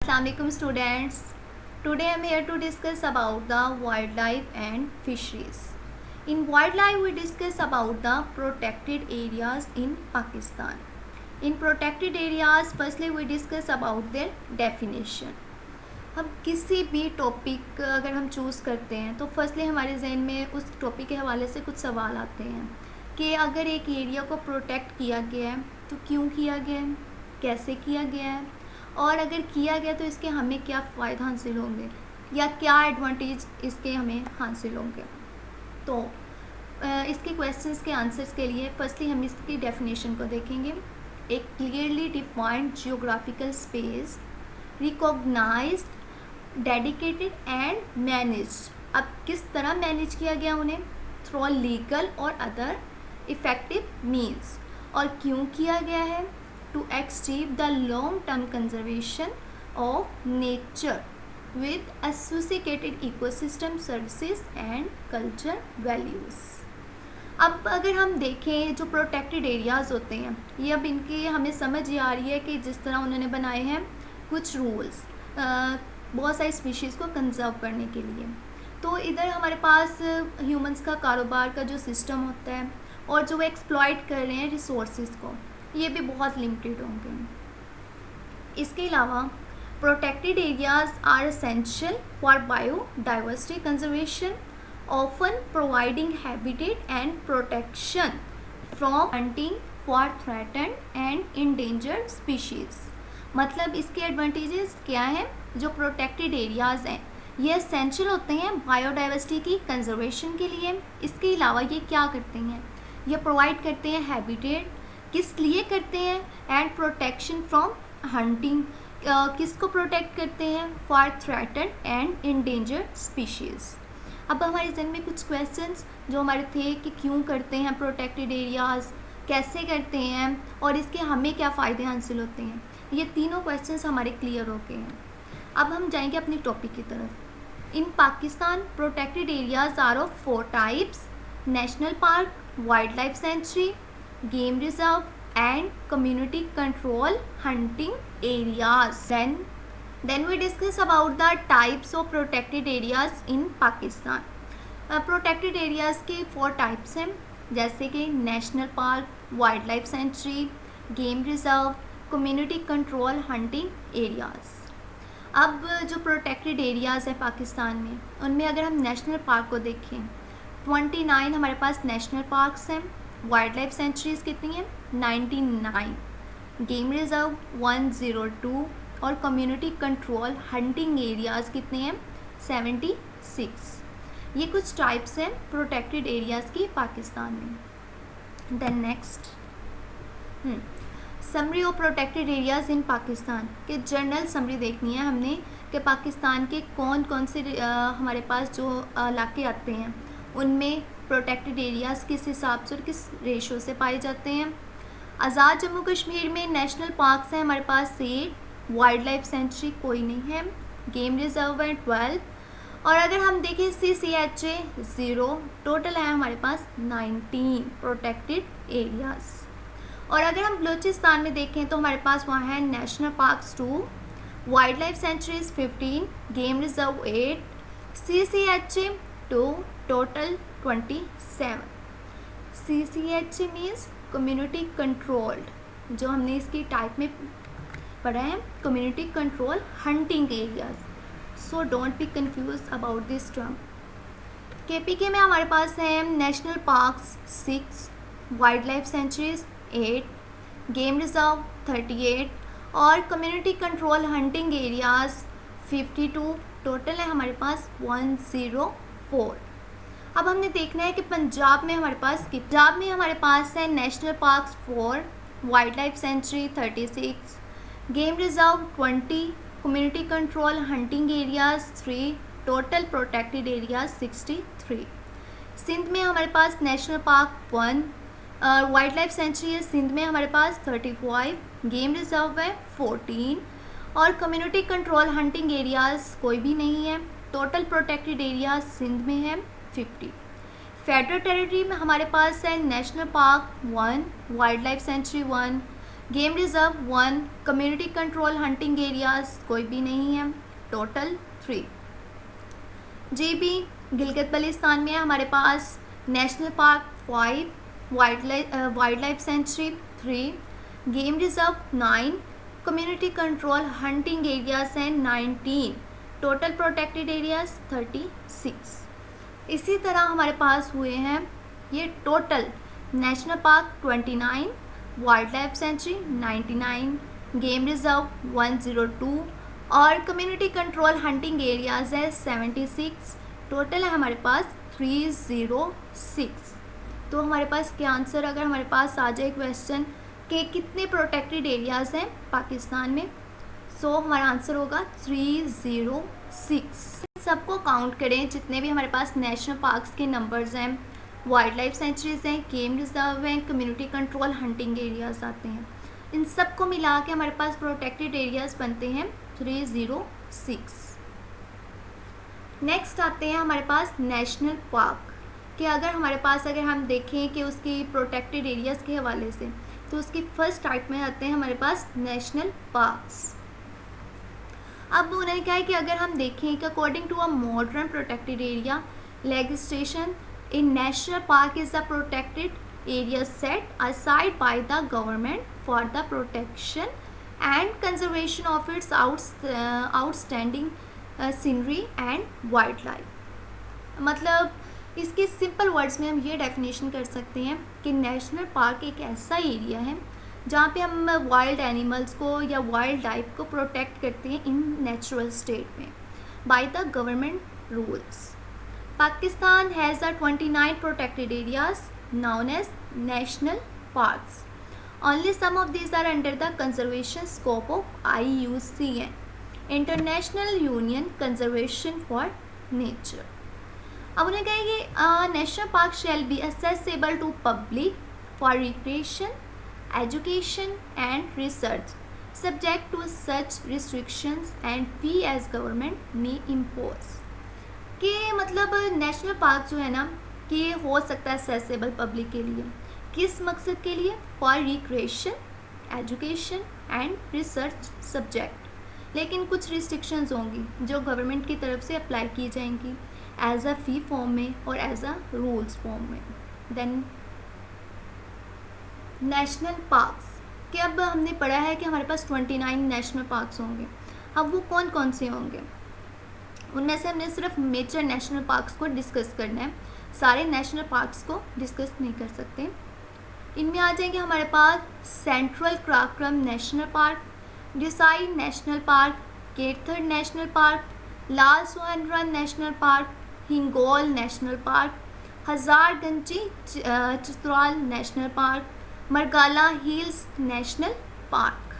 Assalamualaikum students. Today I am here to discuss about the wildlife and fisheries. In wildlife we discuss about the protected areas in Pakistan. In protected areas firstly we discuss about their definition. हम किसी भी topic अगर हम choose करते हैं तो firstly हमारे जहन में उस टॉपिक के हवाले से कुछ सवाल आते हैं कि अगर एक एरिया को प्रोटेक्ट किया गया है तो क्यों किया गया है, कैसे किया गया है, और अगर किया गया तो इसके हमें क्या फ़ायदा हासिल होंगे या क्या एडवांटेज इसके हमें हासिल होंगे। तो इसके क्वेश्चंस के आंसर्स के लिए फर्स्टली हम इसकी डेफिनेशन को देखेंगे। एक clearly defined geographical space recognised dedicated and managed. अब किस तरह मैनेज किया गया उन्हें? थ्रू लीगल और अदर इफ़ेक्टिव मीन्स। और क्यों किया गया है? to achieve the long-term conservation of nature with associated ecosystem services and culture values। अब अगर हम देखें जो प्रोटेक्टेड एरियाज़ होते हैं ये अब इनकी हमें समझ ये आ रही है कि जिस तरह उन्होंने बनाए हैं कुछ रूल्स बहुत सारी स्पीशीज़ को कंजर्व करने के लिए। तो इधर हमारे पास ह्यूमंस का कारोबार का जो सिस्टम होता है और जो वो एक्सप्लॉइट कर रहे हैं रिसोर्सेज को, ये भी बहुत लिमिटेड होंगे। इसके अलावा protected areas are essential for biodiversity conservation, often providing habitat and protection from hunting for threatened and endangered species. मतलब इसके एडवांटेजेस क्या हैं? जो प्रोटेक्टेड एरियाज़ हैं ये एसेंशियल होते हैं बायोडाइवर्सिटी की कंजर्वेशन के लिए। इसके अलावा ये क्या करते हैं? ये प्रोवाइड करते हैं हैबिटेट, किस लिए करते हैं, एंड प्रोटेक्शन फ्रॉम हंटिंग, किसको प्रोटेक्ट करते हैं? For threatened and endangered species. अब हमारे जहन में कुछ क्वेश्चंस जो हमारे थे कि क्यों करते हैं प्रोटेक्टेड एरियाज़, कैसे करते हैं और इसके हमें क्या फ़ायदे हासिल होते हैं, ये तीनों क्वेश्चंस हमारे क्लियर हो गए हैं। अब हम जाएंगे अपनी टॉपिक की तरफ। In Pakistan protected areas are of 4 types: national park, wild life sanctuary, game reserve and community control hunting areas. Then we discuss about the types of protected areas in Pakistan. Protected areas के 4 types हैं जैसे कि national park, wild life century, game reserve, community control hunting areas. अब जो protected areas हैं पाकिस्तान में उनमें अगर हम नेशनल पार्क को देखें 29 हमारे पास नेशनल पार्क्स हैं। वाइल्ड लाइफ सेंचुरीज़ कितनी हैं? 99। गेम रिजर्व 102 और कम्युनिटी कंट्रोल हंटिंग एरियाज़ कितने हैं? 76। ये कुछ टाइप्स हैं प्रोटेक्टेड एरियाज़ की पाकिस्तान में। Then next summary of protected areas in Pakistan के जनरल समरी देखनी है हमने कि पाकिस्तान के कौन कौन से हमारे पास जो इलाके आते हैं उनमें प्रोटेक्टेड एरियाज़ किस हिसाब से और किस रेशो से पाए जाते हैं। आज़ाद जम्मू कश्मीर में नेशनल पार्क्स हैं हमारे पास 8, वाइल्ड लाइफ सेंचुरी कोई नहीं है, गेम रिजर्व है 12, और अगर हम देखें CCHA 0, टोटल है हमारे पास 19 प्रोटेक्टेड एरियाज़। और अगर हम बलूचिस्तान में देखें तो हमारे पास वहाँ है national parks 2, wild life centuries 15, game reserve 8, CCHA 2, total 27। CCHA means community controlled, जो हमने इसकी टाइप में पढ़ा है community control hunting areas. So don't be confuse about this term. KPK में हमारे पास है national parks 6, wild life sanctuaries 8, game reserve 38 और community control hunting areas 52, total है हमारे पास 104। अब हमने देखना है कि पंजाब में हमारे पास है national parks 4, wild life sanctuary 36, game reserve 20, community control hunting areas 3, total protected areas 63। Sindh में हमारे पास national park 1, wild life sanctuary है सिंध में हमारे पास 35, गेम रिजर्व है 14 और कम्युनिटी कंट्रोल हंटिंग एरियाज कोई भी नहीं है। टोटल प्रोटेक्टेड एरियाज सिंध में है 50। फेडरल टेरिटरी में हमारे पास है national park 1, wild life century 1, game reserve 1, community control hunting areas कोई भी नहीं है, टोटल 3। GB गिलगित बल्तिस्तान में है हमारे पास, national park 5, wild life sanctuary 3, game reserve 9, community control hunting areas हैं 19, टोटल प्रोटेक्टेड एरियाज 36। इसी तरह हमारे पास हुए हैं ये total national park 29, wild life century 99, game reserve 102 और कम्युनिटी कंट्रोल हंटिंग एरियाज है 76, टोटल है हमारे पास 306। तो हमारे पास क्या आंसर, अगर हमारे पास आ जाए क्वेश्चन कि कितने प्रोटेक्टेड एरियाज़ हैं पाकिस्तान में, सो हमारा आंसर होगा 306। सबको काउंट करें, जितने भी हमारे पास नेशनल पार्क्स के नंबर्स हैं, वाइल्ड लाइफ सेंचुरीज़ हैं, गेम रिजर्व हैं, कम्युनिटी कंट्रोल हंटिंग एरियाज़ आते हैं, इन सबको मिला के हमारे पास प्रोटेक्टेड एरियाज़ बनते हैं 306। नेक्स्ट आते हैं हमारे पास नेशनल पार्क कि अगर हम देखें कि उसकी प्रोटेक्टेड एरियाज़ के हवाले से, तो उसकी फर्स्ट टाइप में आते हैं हमारे पास नेशनल पार्क्स। अब उन्हें क्या है कि अगर हम देखें कि according to a modern protected area legislation, in national park is the protected area set aside by the government for the protection and conservation of its outstanding scenery and wildlife. मतलब इसके simple words में हम ये definition कर सकते हैं कि national park एक ऐसा एरिया है जहाँ पे हम वाइल्ड एनिमल्स को या वाइल्ड लाइफ को प्रोटेक्ट करते हैं इन नेचुरल स्टेट में bye the government rules. Pakistan has 29 protected areas known as national parks. Only some of these are under the conservation scope of IUCN, International Union Conservation for Nature. अब उन्हें कहेंगे national park shall be accessible to public for recreation, education and research, subject to such restrictions and fee as government may impose. कि मतलब national park जो है ना कि ये हो सकता है एक्सेसिबल पब्लिक के लिए, किस मकसद के लिए, for recreation, education and research subject, लेकिन कुछ रिस्ट्रिक्शंस होंगी जो गवर्नमेंट की तरफ से अप्लाई की जाएंगी एज अ फ़ी फॉर्म में और एज अ रूल्स फॉर्म में। देन नेशनल पार्क्स कि अब हमने पढ़ा है कि हमारे पास 29 नेशनल पार्क्स होंगे। अब वो कौन कौन से होंगे, उनमें से हमने सिर्फ मेजर नेशनल पार्क्स को डिस्कस करना है, सारे नेशनल पार्क्स को डिस्कस नहीं कर सकते। इनमें आ जाएंगे हमारे पास central Karakoram national park, Deosai national park, Kirthar national park, Lal Suhanra national park, Hingol national park, Hazarganji Chitral national park, Margalla hills national park.